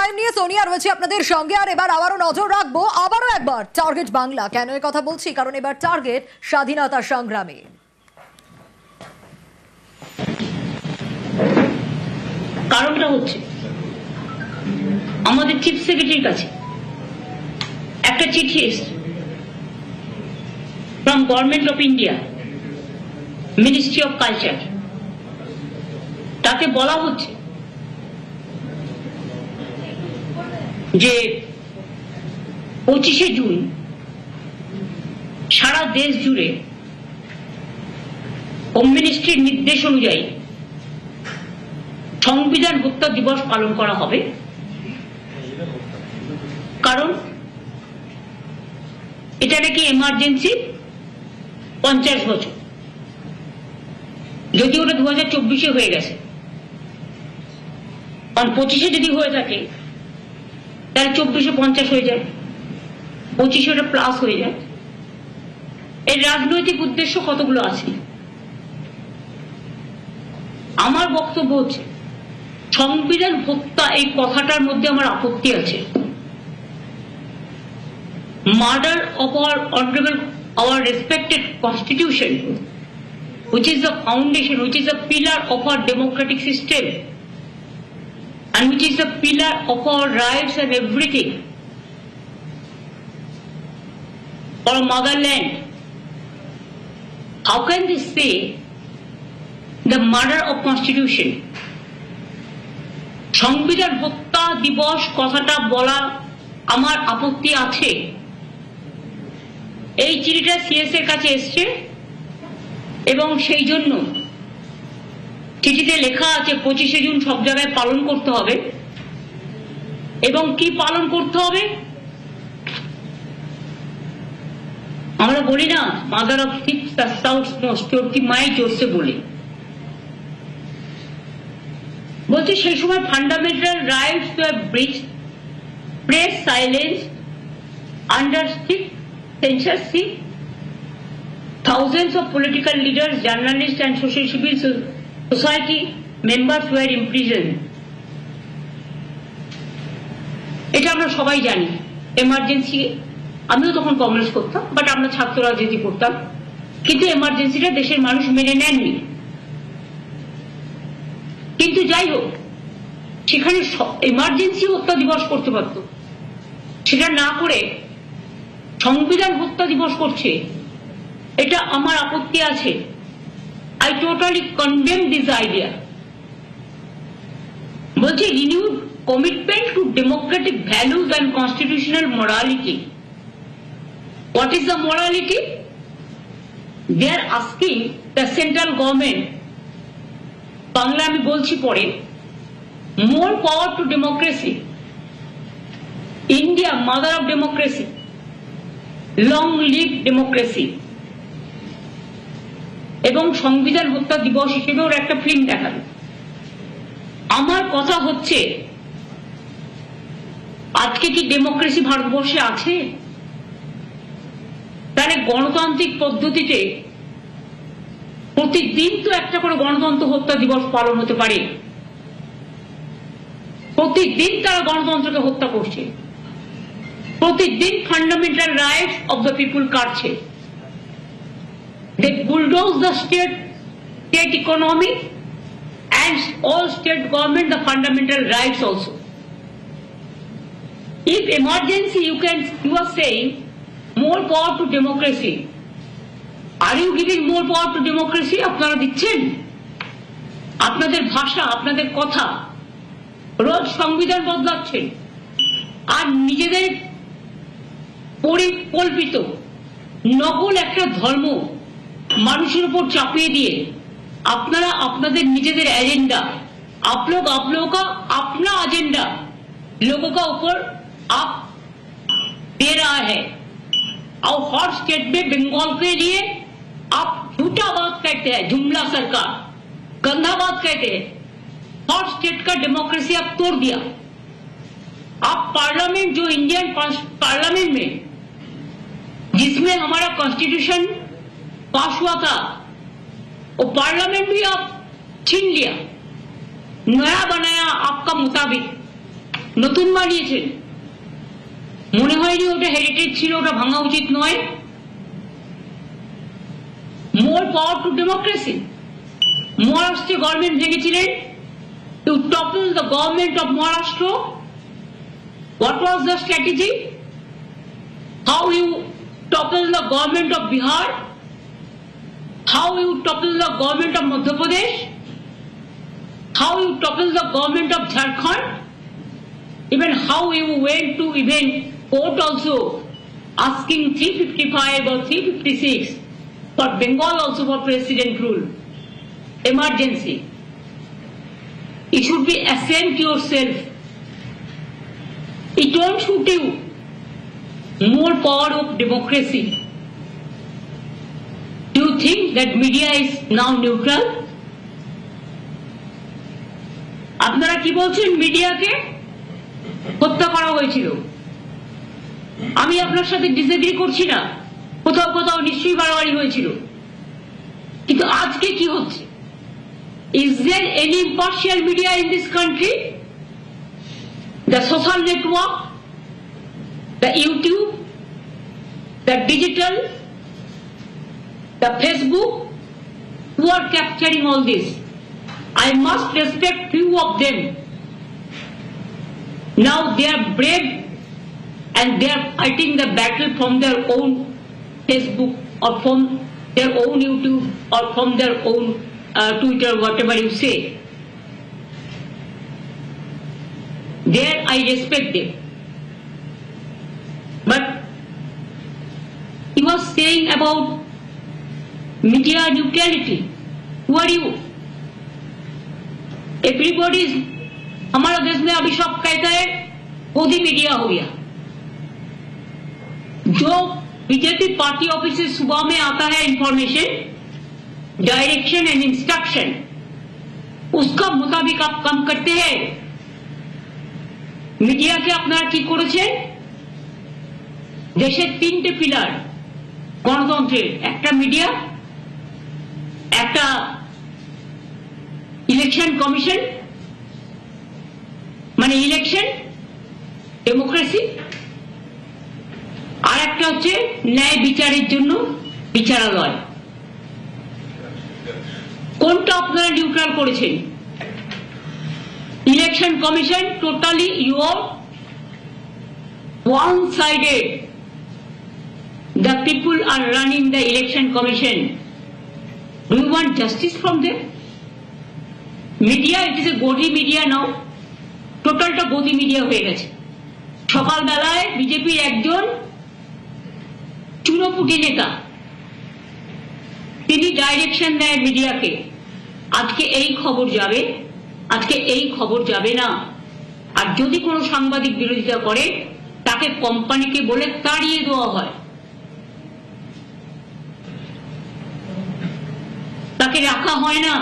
Prime নিয়ে সোনিয়া রয়েছে আপনাদের সঙ্গে। আর এবার আবারও নজর রাখবো আবারও একবার টার্গেট বাংলা। কেন এই কথা বলছি? কারণ এবার টার্গেট স্বাধীনতা সংগ্রামে। কারণটা হচ্ছে আমাদের চিফ সেক্রেটারির কাছে একটা চিঠি এসেছে from government of India, ministry of culture. তাতে বলা হচ্ছে যে 25শে জুন সারা দেশ জুড়ে হোম মিনিস্ট্রির নির্দেশ অনুযায়ী সংবিধান হত্যা দিবস পালন করা হবে। কারণ এটা নাকি এমার্জেন্সি 50 বছর, যদি ওটা 2024-এ হয়ে গেছে। কারণ 25-এ যদি হয়ে থাকে তাহলে 24-এ 50 হয়ে যায়, 25-এ ওটা প্লাস হয়ে যায়। এর রাজনৈতিক উদ্দেশ্য কতগুলো আছে। আমার বক্তব্য হচ্ছে সংবিধান হত্যা এই কথাটার মধ্যে আমার আপত্তি আছে। Murder of our respected constitution, which is the foundation, which is the pillar of our democratic system, and which is the pillar of our rights and everything, our motherland. How can they say the murder of constitution? সংবিধান হত্যা দিবস কথাটা বলা আমার আপত্তি আছে। এই চিঠিটা সিএস এর কাছে এসছে এবং সেই জন্য চিঠিতে লেখা আছে 25শে জুন সব জায়গায় পালন করতে হবে। এবং কি পালন করতে হবে? আমরা বলি না, mother of thieves the south most, তোর কি মায়ের জোরসে বলি। বলছে সেই সময় fundamental rights to have breached, press silence under strict censorship, thousands of political leaders, journalists and social civil society members were imprisoned. এটা আমরা সবাই জানি। এমার্জেন্সি, আমিও তখন কংগ্রেস করতাম, বাট আমরা ছাত্র রাজনীতি করতাম, কিন্তু এমার্জেন্সিটা দেশের মানুষ মেনে নেননি। কিন্তু যাই হোক, সেখানে এমার্জেন্সি হত্যা দিবস করতে পারত, সেটা না করে সংবিধান হত্যা দিবস করছে। এটা আমার আপত্তি আছে। I totally condemn this idea. বলছে renewed commitment to democratic values and constitutional morality. What is the morality? They are asking the central government, Bangla আমি বলছি পরে, more power to democracy. India mother of democracy, long live democracy. এবং সংবিধান হত্যা দিবস হিসেবে ওর একটা ফিল্ম দেখাবে। আমার কথা হচ্ছে আজকে কি ডেমোক্রেসি ভারতবর্ষে আছে? তাহলে গণতান্ত্রিক পদ্ধতিতে প্রতিদিন তো একটা করে গণতন্ত্র হত্যা দিবস পালন হতে পারে। প্রতিদিন তারা গণতন্ত্রকে হত্যা করছে, প্রতিদিন fundamental rights of the people কাটছে। They bulldoze the state economy and all state government the fundamental rights also. If emergency, you are saying more power to democracy. Are you giving more power to democracy? আপনারা দিচ্ছেন। আপনাদের ভাষা, আপনাদের কথা, রোজ সংবিধান বদলাচ্ছেন আর নিজেদের পরিকল্পিত নকল একটা ধর্ম মানুষের উপর চাপিয়ে দিয়ে আপনারা আপনাদের নিজেদের एजेंडा, आप लोगों का अपना एजेंडा लोगों का ऊपर आप दे रहा है। और हर स्टेट में बंगाल के लिए आप झूठा बात कहते हैं, जुमला सरकार, गंदा बात कहते हैं। हर स्टेट का डेमोक्रेसी आप तोड़ दिया। आप पार्लियामेंट, जो इंडियन पार्लियामेंट में जिसमें हमारा कॉन्स्टिट्यूशन पास हुआ था, वो पार्लियामेंट भी आप छीन लिया, नया बनाया आपका मुताबिक। নতুন বানিয়েছেন, মনে হয়নি ওটা হেরিটেজ ছিল, ওটা ভাঙা উচিত নয়। মোর পাওয়ার টু ডেমোক্রেসি। মহারাষ্ট্রে government ভেঙেছিলেন, to topple the government of Maharashtra. What was the strategy? How you topple the government of Bihar? How you topple the government of Madhya Pradesh? How you topple the government of Jharkhand? Even how you went to even court also asking 355 or 356 for Bengal also for president rule. Emergency. You should be ashamed yourself. It won't shoot you. More power of democracy. Do you think that media is now neutral? আপনারা কি বলছেন? মিডিয়াকে হত্যা করা হয়েছিল। আমি আপনার সাথে ডিসএগ্রি করছি না, কোথাও কোথাও নিশ্চয়ই বাড়াবাড়ি হয়েছিল, কিন্তু আজকে কি হচ্ছে? Is there any impartial media in this country? The social network, the YouTube, the digital, the Facebook, who are capturing all this? I must respect few of them. Now they are brave and they are fighting the battle from their own Facebook or from their own YouTube or from their own Twitter, whatever you say. There I respect them. But he was saying about media neutrality. Who are you? Everybody is, हमारा देश में अभी सब कहता है Modi media हो गया। जो बीजेपी पार्टी ऑफिस से सुबह में आता है इंफॉर्मेशन, डायरेक्शन एंड इंस्ट्रक्शन, उसका मुताबिक आप काम करते हैं। মিডিয়াকে আপনারা কি করেছেন? দেশের তিনটে পিলার গণতন্ত্রের, একটা মিডিয়া, একটা ইলেকশন কমিশন মানে ইলেকশন ডেমোক্রেসি, আর একটা হচ্ছে ন্যায় বিচারের জন্য বিচারালয়। কোনটা আপনারা নিউট্রাল করেছেন? Election commission totally your one sided. The people are running the election commission. Do you want justice from them? Media, it is a godi media now. টোটালটা গদি মিডিয়া হয়ে গেছে। সকালবেলায় বিজেপির একজন চুনোপুটি নেতা, তিনি ডাইরেকশন দেয় মিডিয়াকে, আজকে এই খবর যাবে, আজকে এই খবর যাবে না। আর যদি কোনো সাংবাদিক বিরোধিতা করে তাকে কোম্পানিকে বলে তাড়িয়ে দেওয়া হয়, তাকে রাখা হয় না।